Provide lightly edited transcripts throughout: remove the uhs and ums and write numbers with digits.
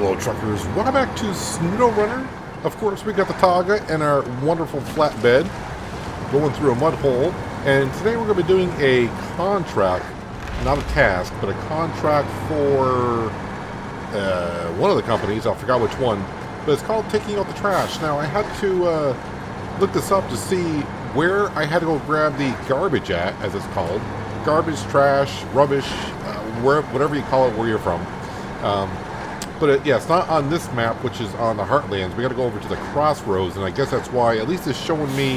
Hello truckers, welcome back to SnowRunner. Of course we got the Taga and our wonderful flatbed going through a mud hole, and today we're going to be doing a contract, not a task, but a contract for one of the companies. I forgot which one, but it's called taking out the trash. Now I had to look this up to see where I had to go grab the garbage at, as it's called. Garbage, trash, rubbish, whatever you call it where you're from. But yeah, it's not on this map, which is on the Heartlands. We got to go over to the crossroads, and I guess that's why, at least it's showing me,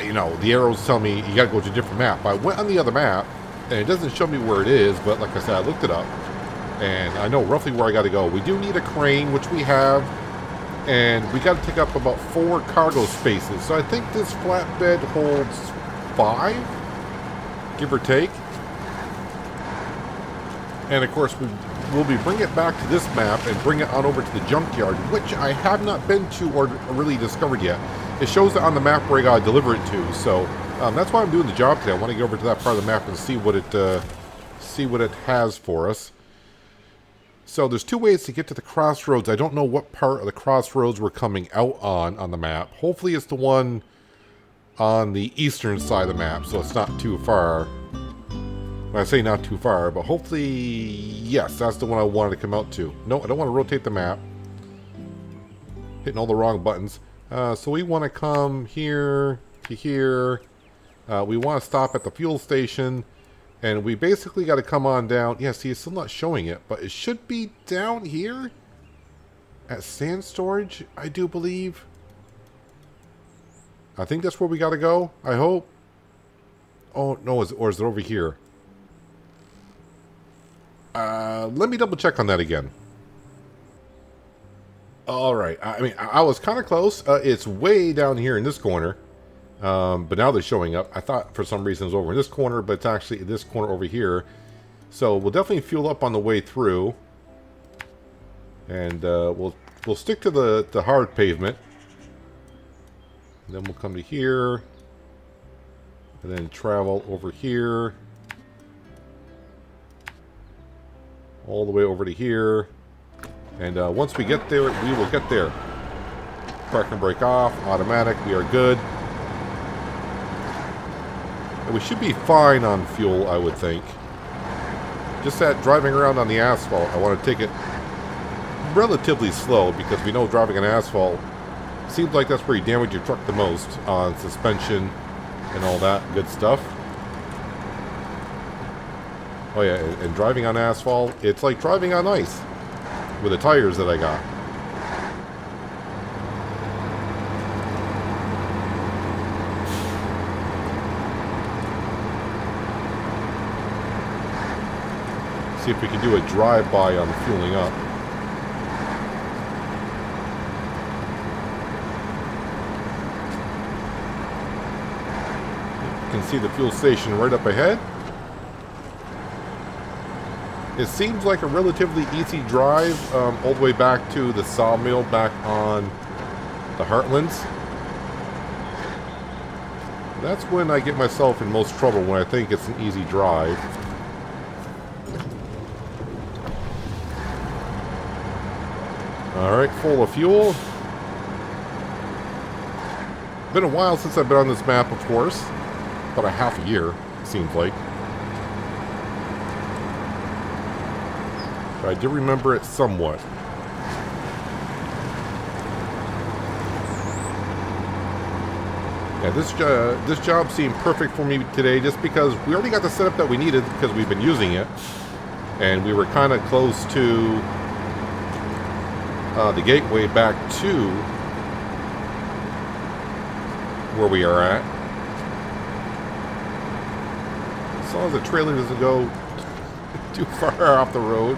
you know, the arrows tell me you got to go to a different map. I went on the other map, and it doesn't show me where it is, but like I said, I looked it up, and I know roughly where I got to go. We do need a crane, which we have, and we got to take up about 4 cargo spaces. So I think this flatbed holds 5, give or take. And of course, we'll be bringing it back to this map and bring it on over to the junkyard, which I have not been to or really discovered yet. It shows it on the map where I gotta deliver it to, so that's why I'm doing the job today. I want to get over to that part of the map and see what it has for us. So there's 2 ways to get to the crossroads. I don't know what part of the crossroads we're coming out on the map. Hopefully it's the one on the eastern side of the map, so it's not too far. I say not too far, but hopefully, yes, that's the one I wanted to come out to. No, I don't want to rotate the map. Hitting all the wrong buttons. So we want to come here to here. We want to stop at the fuel station. And we basically got to come on down. Yeah, see, it's still not showing it, but it should be down here at sand storage, I do believe. I think that's where we got to go, I hope. Oh, no, or is it over here? Let me double check on that again. Alright, I mean, I was kind of close. It's way down here in this corner. But now they're showing up. I thought for some reason it was over in this corner, but it's actually this corner over here. So we'll definitely fuel up on the way through. And we'll stick to the hard pavement. And then we'll come to here. And then travel over here. All the way over to here. And once we get there, we will get there. Park and brake off, automatic, we are good. And we should be fine on fuel, I would think. Just that driving around on the asphalt, I want to take it relatively slow, because we know driving on asphalt seems like that's where you damage your truck the most, on suspension and all that good stuff. Oh yeah, and driving on asphalt, it's like driving on ice with the tires that I got. See if we can do a drive-by on the fueling up. You can see the fuel station right up ahead. It seems like a relatively easy drive all the way back to the sawmill back on the Heartlands. That's when I get myself in most trouble, when I think it's an easy drive. Alright, full of fuel. Been a while since I've been on this map, of course. About a half a year, it seems like. I do remember it somewhat. Yeah, this job seemed perfect for me today, just because we already got the setup that we needed, because we've been using it, and we were kind of close to the gateway back to where we are at. As long as the trailer doesn't go too far off the road.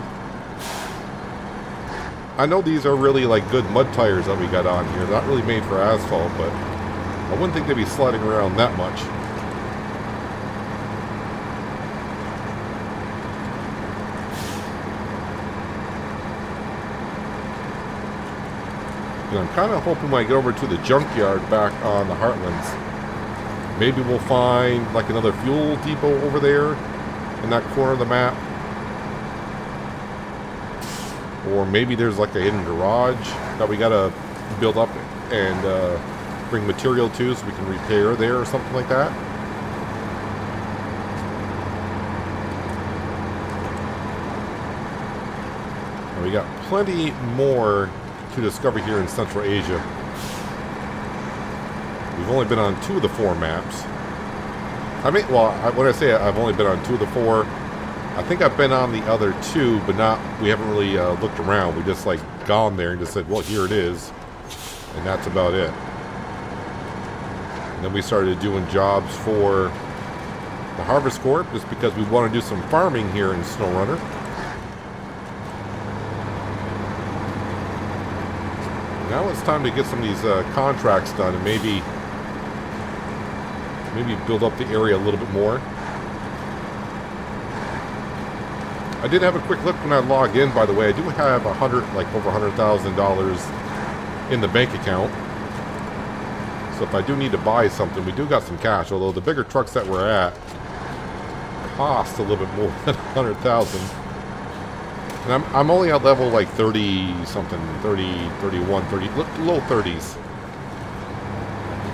I know these are really like good mud tires that we got on here. They're not really made for asphalt, but I wouldn't think they'd be sliding around that much. And I'm kind of hoping when I get over to the junkyard back on the Heartlands, maybe we'll find like another fuel depot over there in that corner of the map. Or maybe there's like a hidden garage that we gotta build up and bring material to so we can repair there or something like that. And we got plenty more to discover here in Central Asia. We've only been on 2 of the 4 maps. I mean, well, when I say I've only been on 2 of the 4, I think I've been on the other 2, but we haven't really looked around. We just like gone there and just said, well, here it is. And that's about it. And then we started doing jobs for the Harvest Corp just because we want to do some farming here in SnowRunner. Now it's time to get some of these contracts done and maybe build up the area a little bit more. I did have a quick look when I logged in, by the way. I do have over $100,000 in the bank account. So if I do need to buy something, we do got some cash. Although the bigger trucks that we're at cost a little bit more than 100,000. And I'm only at level like 30 something, 30, 31, 30, low 30s.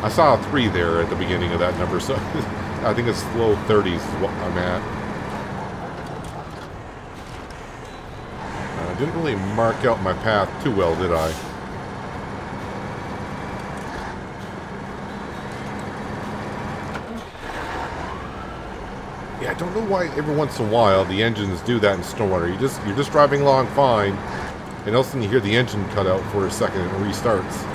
I saw a 3 there at the beginning of that number, so I think it's low 30s is what I'm at. I didn't really mark out my path too well, did I? Yeah, I don't know why every once in a while the engines do that in SnowRunner. You're just driving along fine, and all of a sudden you hear the engine cut out for a second and it restarts.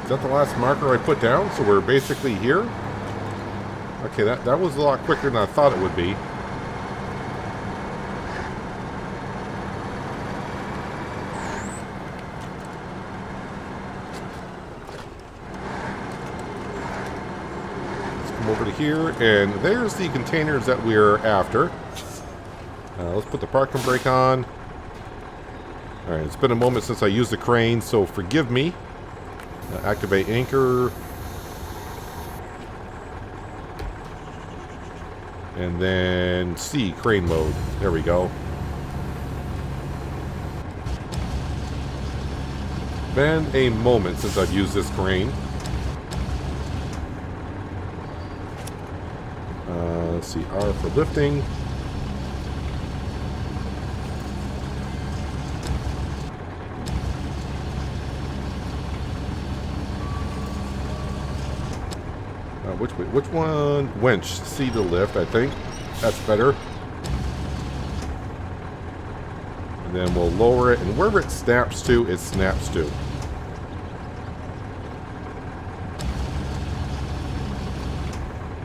Is that the last marker I put down? So we're basically here? Okay, that was a lot quicker than I thought it would be. Let's come over to here, and there's the containers that we're after. Let's put the parking brake on. Alright, it's been a moment since I used the crane, so forgive me. Activate anchor. And then C, crane mode. There we go. Been a moment since I've used this crane. Let's see, R for lifting. Which one? Winch. C to lift, I think. That's better. And then we'll lower it, and wherever it snaps to, it snaps to.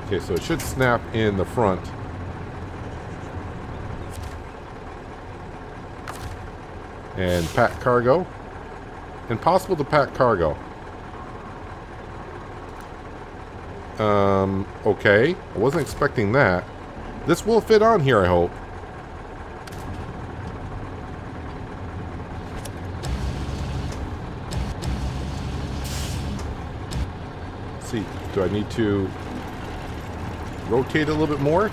Okay, so it should snap in the front. And pack cargo. Impossible to pack cargo. Okay. I wasn't expecting that. This will fit on here, I hope. Let's see. Do I need to rotate a little bit more?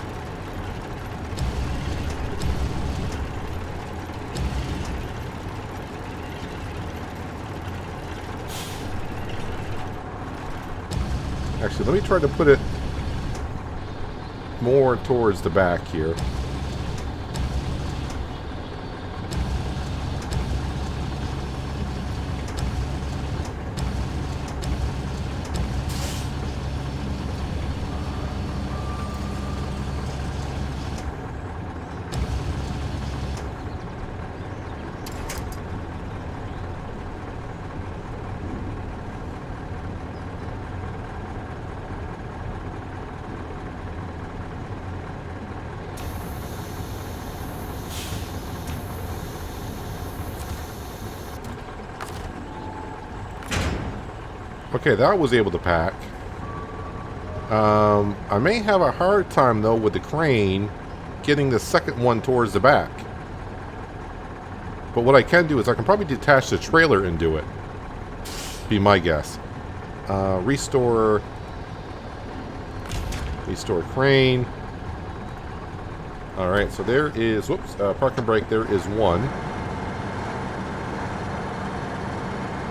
Actually, let me try to put it more towards the back here. Okay, that was able to pack. I may have a hard time, though, with the crane getting the second one towards the back. But what I can do is I can probably detach the trailer and do it. be my guess. Restore crane. Alright, so there is, whoops, park and brake, there is one.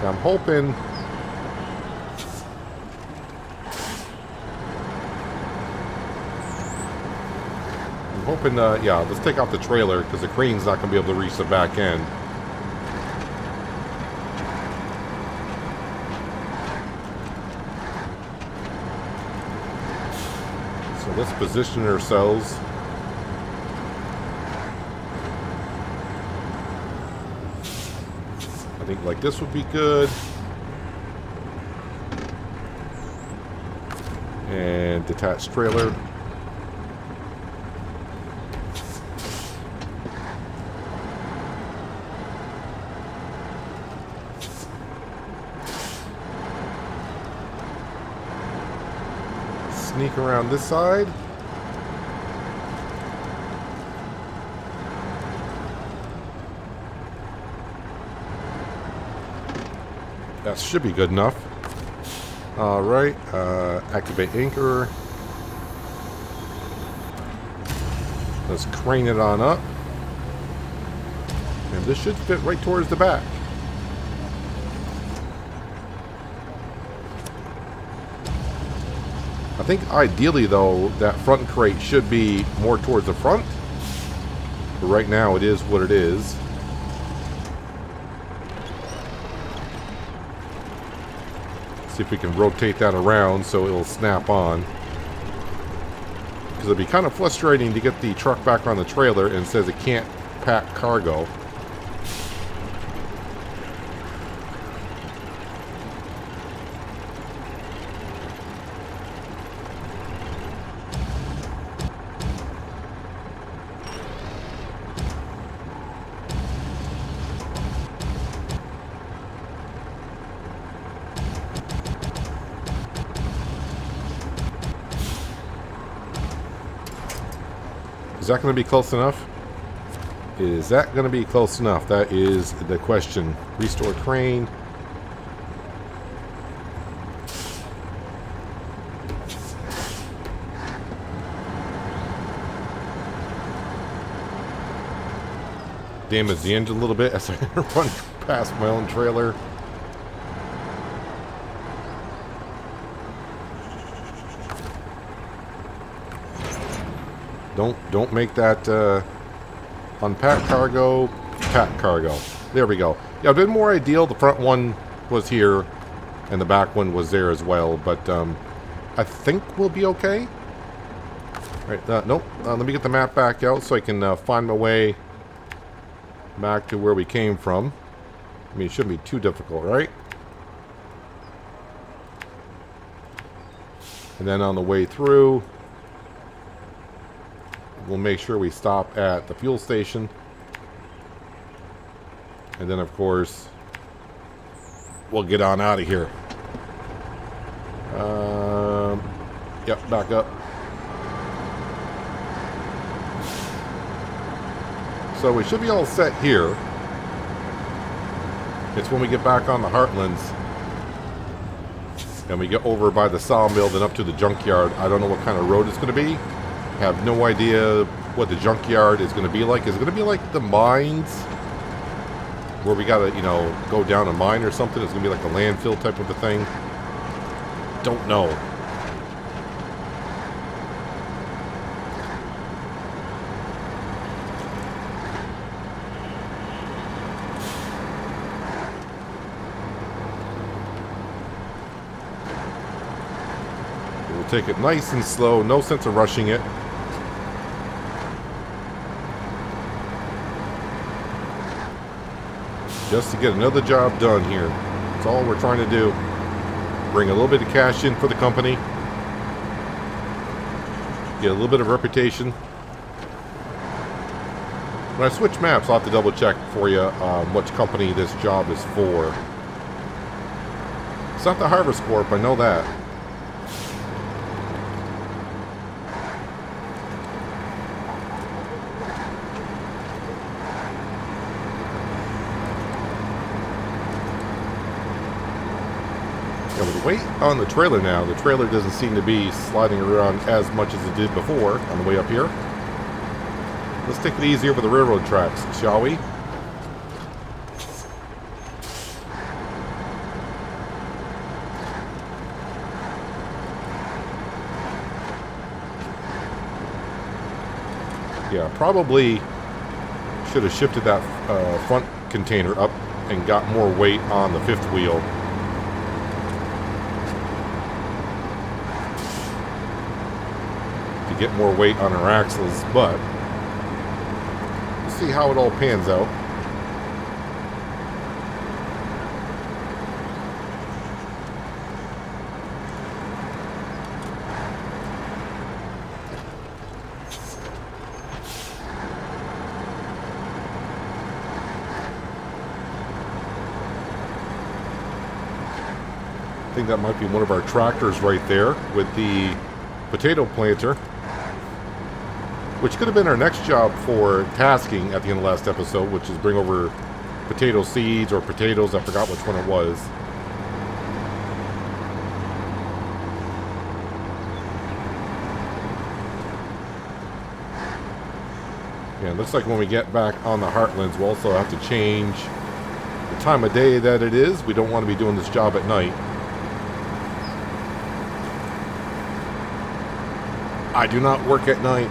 I'm hoping yeah, let's take out the trailer because the crane's not going to be able to reach the back end. So let's position ourselves. I think like this would be good. And detached trailer. Sneak around this side. That should be good enough. Alright, activate anchor. Let's crane it on up. And this should fit right towards the back. I think ideally though, that front crate should be more towards the front. But right now it is what it is. See if we can rotate that around so it'll snap on. Because it'd be kind of frustrating to get the truck back on the trailer and it says it can't pack cargo. Is that going to be close enough? Is that going to be close enough? That is the question. Restore crane. Damage the engine a little bit as I run past my own trailer. Don't make that unpack cargo, pack cargo. There we go. Yeah, it'd been more ideal. The front one was here, and the back one was there as well. But I think we'll be okay. All right, nope. Let me get the map back out so I can find my way back to where we came from. I mean, it shouldn't be too difficult, right? And then on the way through, we'll make sure we stop at the fuel station. And then, of course, we'll get on out of here. Yep, back up. So we should be all set here. It's when we get back on the Heartlands and we get over by the sawmill and up to the junkyard. I don't know what kind of road it's going to be. Have no idea what the junkyard is going to be like. Is it going to be like the mines where we got to, you know, go down a mine or something? It's going to be like a landfill type of a thing. Don't know. We'll take it nice and slow. No sense of rushing it. Just to get another job done here. That's all we're trying to do. Bring a little bit of cash in for the company. Get a little bit of reputation. When I switch maps, I'll have to double check for you which company this job is for. It's not the Harvest Corp, I know that. And with the weight on the trailer now, the trailer doesn't seem to be sliding around as much as it did before on the way up here. Let's take it easy over the railroad tracks, shall we? Yeah, probably should have shifted that front container up and got more weight on the fifth wheel. To get more weight on our axles, but we'll see how it all pans out. I think that might be one of our tractors right there with the potato planter, which could have been our next job for tasking at the end of the last episode, which is bring over potato seeds or potatoes. I forgot which one it was. Yeah, it looks like when we get back on the Heartlands, we'll also have to change the time of day that it is. We don't want to be doing this job at night. I do not work at night.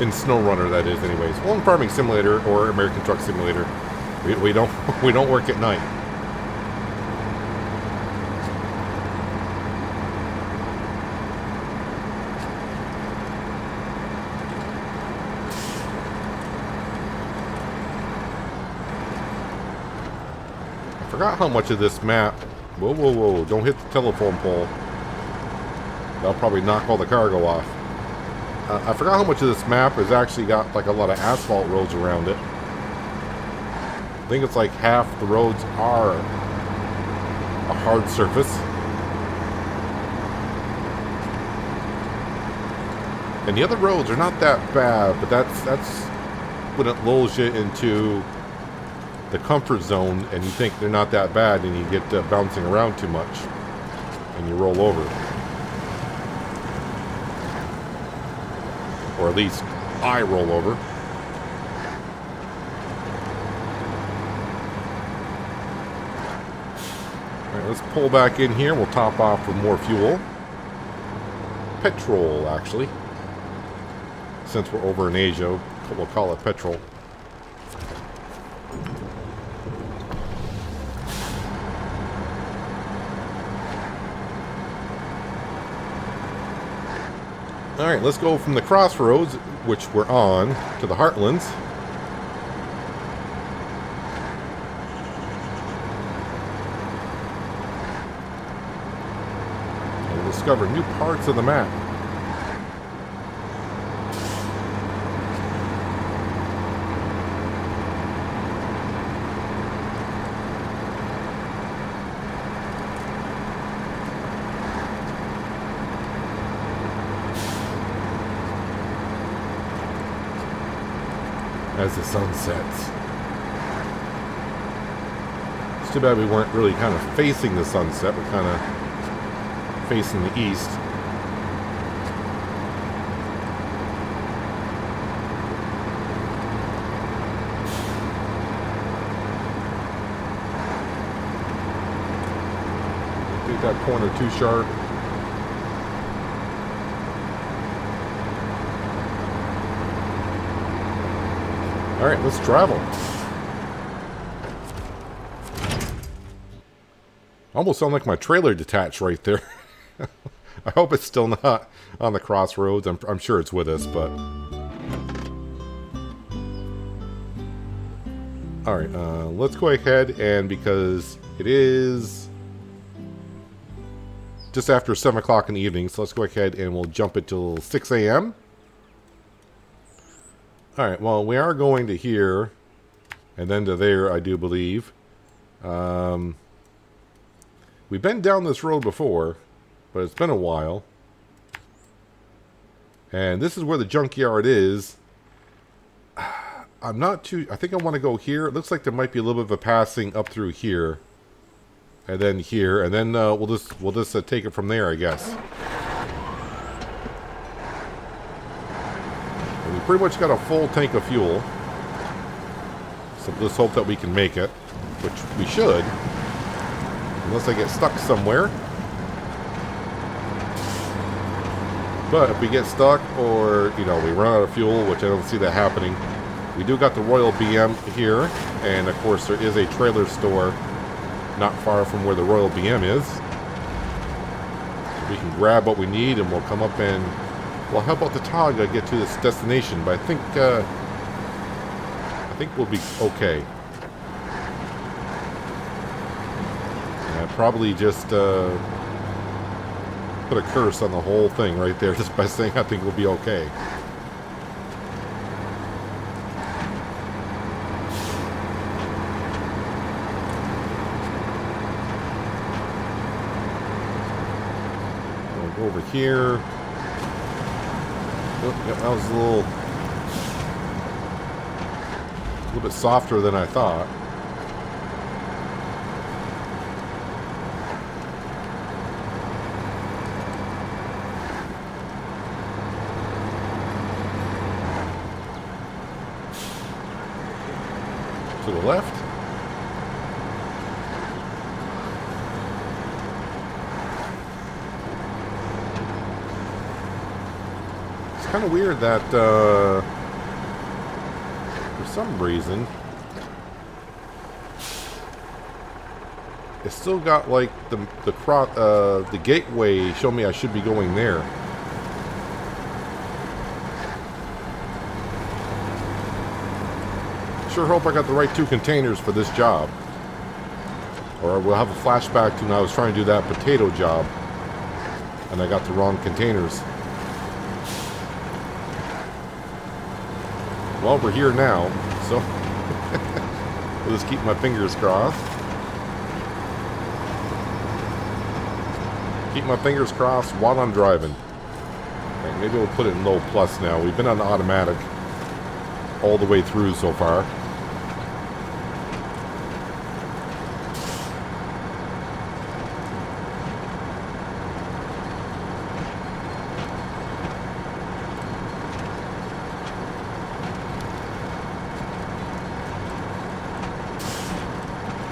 In SnowRunner, that is, anyways. Well, in Farming Simulator or American Truck Simulator, we don't work at night. I forgot how much of this map. Whoa, whoa, whoa! Don't hit the telephone pole. That'll probably knock all the cargo off. I forgot how much of this map has actually got like a lot of asphalt roads around it. I think it's like half the roads are a hard surface. And the other roads are not that bad, but that's when it lulls you into the comfort zone and you think they're not that bad and you get bouncing around too much and you roll over. Or at least I roll over. Alright, let's pull back in here. We'll top off with more fuel. Petrol, actually. Since we're over in Asia, we'll call it petrol. Alright, let's go from the crossroads, which we're on, to the Heartlands. And we'll discover new parts of the map. As the sun sets. It's too bad we weren't really kind of facing the sunset. We're kind of facing the east. Take that corner too sharp. Alright, let's travel. Almost sound like my trailer detached right there. I hope it's still not on the crossroads. I'm sure it's with us, but... Alright, let's go ahead and because it is just after 7 o'clock in the evening, so let's go ahead and we'll jump it till 6 a.m. Alright, well, we are going to here, and then to there, I do believe. We've been down this road before, but it's been a while. And this is where the junkyard is. I'm not too... I think I want to go here. It looks like there might be a little bit of a passing up through here. And then here. And then we'll just take it from there, I guess. And we pretty much got a full tank of fuel. So let's hope that we can make it. Which we should. Unless I get stuck somewhere. But if we get stuck or, you know, we run out of fuel, which I don't see that happening, we do got the Royal BM here. And, of course, there is a trailer store not far from where the Royal BM is. We can grab what we need and we'll come up and, well, how about the Taga get to this destination? But I think we'll be okay. And probably just put a curse on the whole thing right there just by saying I think we'll be okay. Over here. Oh, yeah, that was a little bit softer than I thought. To the left. Kind of weird that for some reason it's still got like the gateway show me I should be going there. Sure hope I got the right 2 containers for this job, or we'll have a flashback to when I was trying to do that potato job and I got the wrong containers. Well, we're here now, so we'll just keep my fingers crossed. Keep my fingers crossed while I'm driving. Okay, maybe we'll put it in low plus now. We've been on automatic all the way through so far.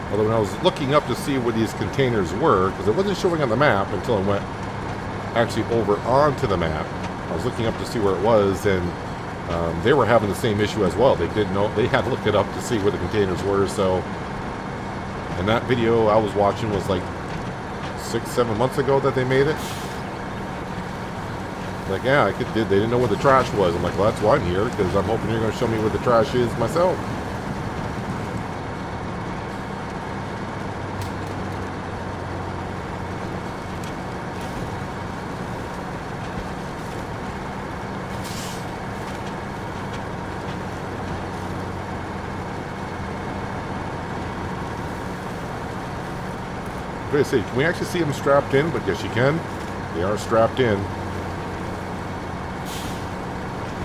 Although when I was looking up to see where these containers were, because it wasn't showing on the map until I went actually over onto the map. I was looking up to see where it was, and they were having the same issue as well. They didn't know, they had to look it up to see where the containers were. So, and that video I was watching was like 6-7 months ago that they made it. Like, yeah, they didn't know where the trash was. I'm like, well, that's why I'm here, because I'm hoping you're going to show me where the trash is myself. I say, can we actually see them strapped in? But yes, you can. They are strapped in.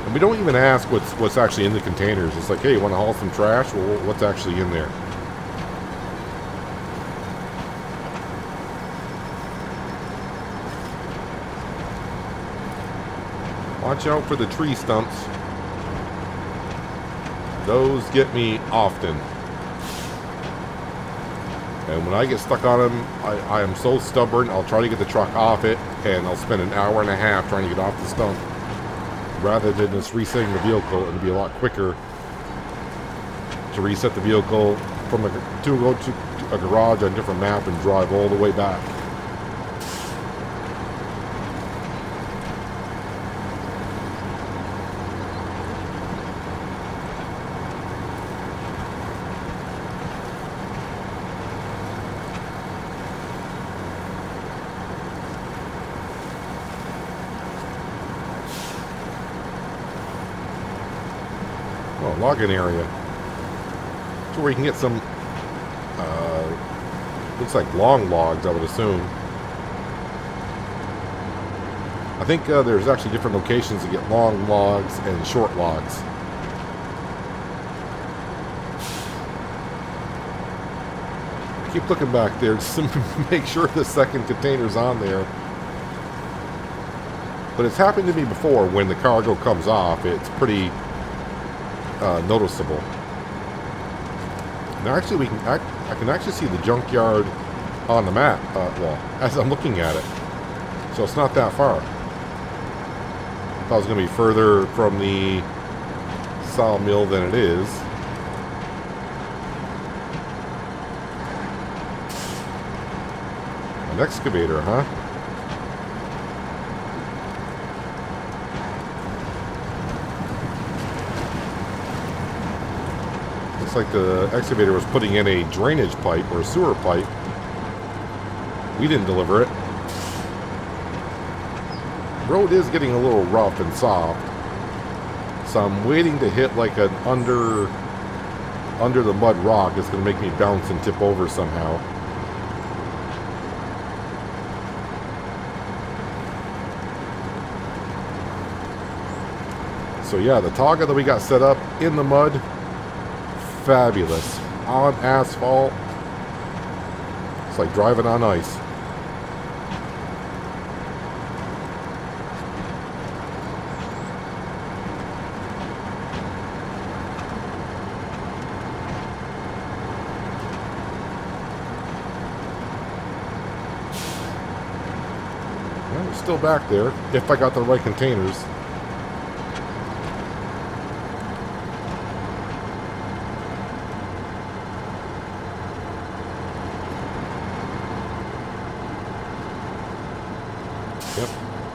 And we don't even ask what's actually in the containers. It's like, hey, you want to haul some trash? Well, what's actually in there? Watch out for the tree stumps. Those get me often. And when I get stuck on them, I am so stubborn, I'll try to get the truck off it, and I'll spend an hour and a half trying to get off the stump, rather than just resetting the vehicle. And it'd be a lot quicker to reset the vehicle to go to a garage on a different map and drive all the way back. Oh, logging area. So where you can get some, looks like long logs, I would assume. I think there's actually different locations to get long logs and short logs. keep looking back there just to make sure the second container's on there. But it's happened to me before when the cargo comes off. It's pretty noticeable. Now actually I can actually see the junkyard on the map, well, as I'm looking at it. So it's not that far. I thought it was going to be further from the sawmill than it is. An excavator, huh? Looks like the excavator was putting in a drainage pipe or a sewer pipe. We didn't deliver it. The road is getting a little rough and soft, so I'm waiting to hit like an under the mud rock. It's going to make me bounce and tip over somehow. So yeah, the Togga that we got set up in the mud, fabulous. On asphalt, it's like driving on ice. Well, it's still back there, if I got the right containers. Yep,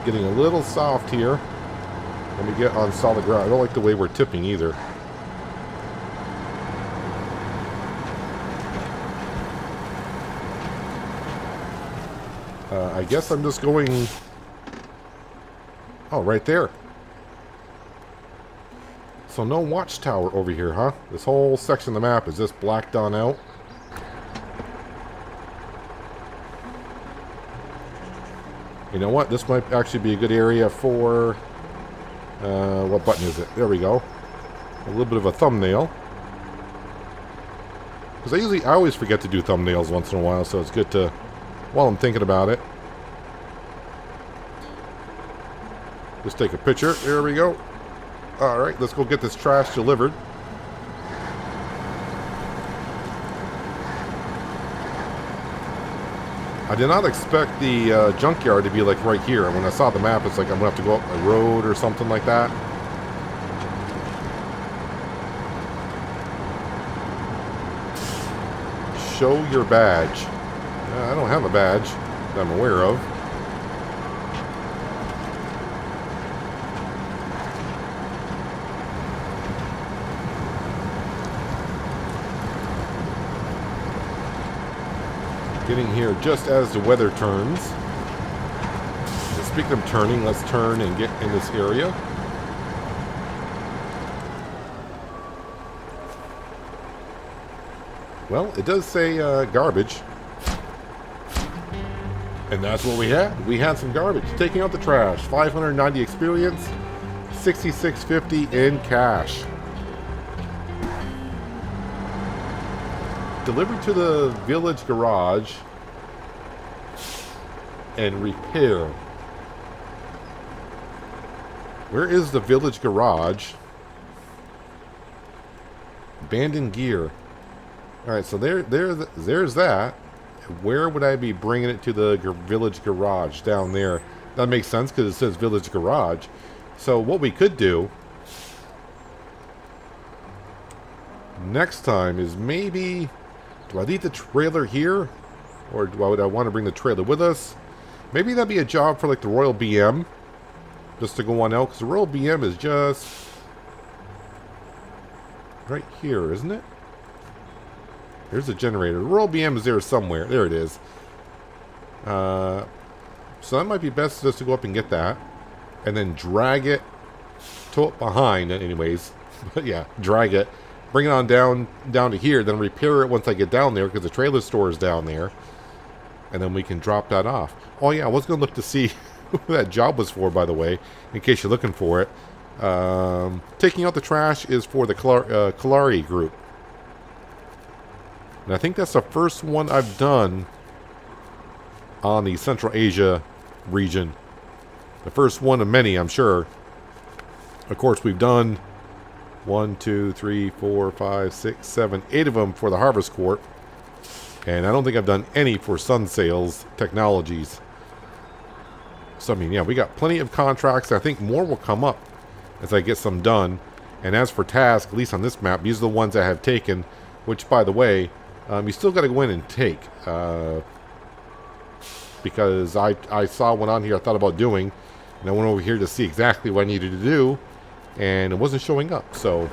getting a little soft here when we get on solid ground. I don't like the way we're tipping either. I guess I'm just going... Oh, right there. So no watchtower over here, huh? This whole section of the map is just blacked on out. You know what? This might actually be a good area for... what button is it? There we go. A little bit of a thumbnail. Because I always forget to do thumbnails once in a while, so it's good to... While I'm thinking about it. Just take a picture. There we go. Alright, let's go get this trash delivered. I did not expect the junkyard to be like right here. When I saw the map, it's like I'm going to have to go up a road or something like that. Show your badge. I don't have a badge that I'm aware of. Getting here just as the weather turns. And speaking of turning, let's turn and get in this area. Well, it does say garbage. And that's what we had. We had some garbage. Taking out the trash. 590 experience. 6650 in cash. Delivered to the village garage. And repair. Where is the village garage? Abandoned gear. Alright, so there's that. Where would I be bringing it to the village garage? Down there. That makes sense because it says village garage. So what we could do next time is maybe... Do I leave the trailer here? Or would I want to bring the trailer with us? Maybe that'd be a job for like the Royal BM. Just to go on out. Because the Royal BM is just... right here, isn't it? There's the generator. The Royal BM is there somewhere. There it is. So that might be best just to go up and get that. And then drag it. Tow it behind anyways. But yeah, drag it. Bring it on down to here. Then repair it once I get down there. Because the trailer store is down there. And then we can drop that off. Oh yeah, I was going to look to see who that job was for, by the way. In case you're looking for it. Taking out the trash is for the Kalari group. And I think that's the first one I've done on the Central Asia region. The first one of many, I'm sure. Of course, we've done 1, 2, 3, 4, 5, 6, 7, 8 of them for the Harvest Corp. And I don't think I've done any for Sun Sales Technologies. So, I mean, yeah, we got plenty of contracts. I think more will come up as I get some done. And as for tasks, at least on this map, these are the ones I have taken. Which, by the way, you still got to go in and take. Because I saw one on here I thought about doing. And I went over here to see exactly what I needed to do. And it wasn't showing up. So,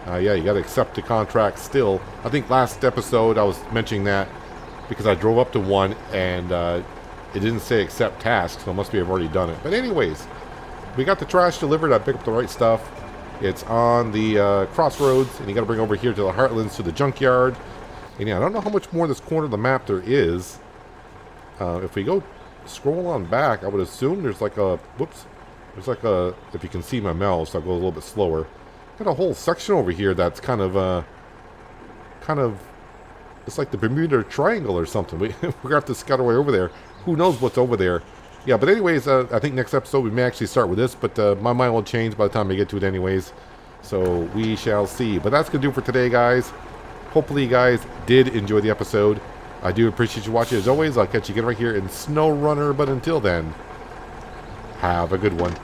yeah, you got to accept the contract still. I think last episode I was mentioning that because I drove up to one and it didn't say accept task, so it must be I've already done it. But anyways, we got the trash delivered. I picked up the right stuff. It's on the crossroads, and you got to bring over here to the Heartlands to the junkyard. And yeah, I don't know how much more this corner of the map there is. If we go scroll on back, I would assume there's like a whoops. There's like a, if you can see my mouse, I'll go a little bit slower. Got a whole section over here that's kind of, it's like the Bermuda Triangle or something. We're going to have to scout our way over there. Who knows what's over there? Yeah, but anyways, I think next episode we may actually start with this, but my mind will change by the time I get to it anyways. So we shall see. But that's going to do it for today, guys. Hopefully you guys did enjoy the episode. I do appreciate you watching. As always, I'll catch you again right here in SnowRunner. But until then, have a good one.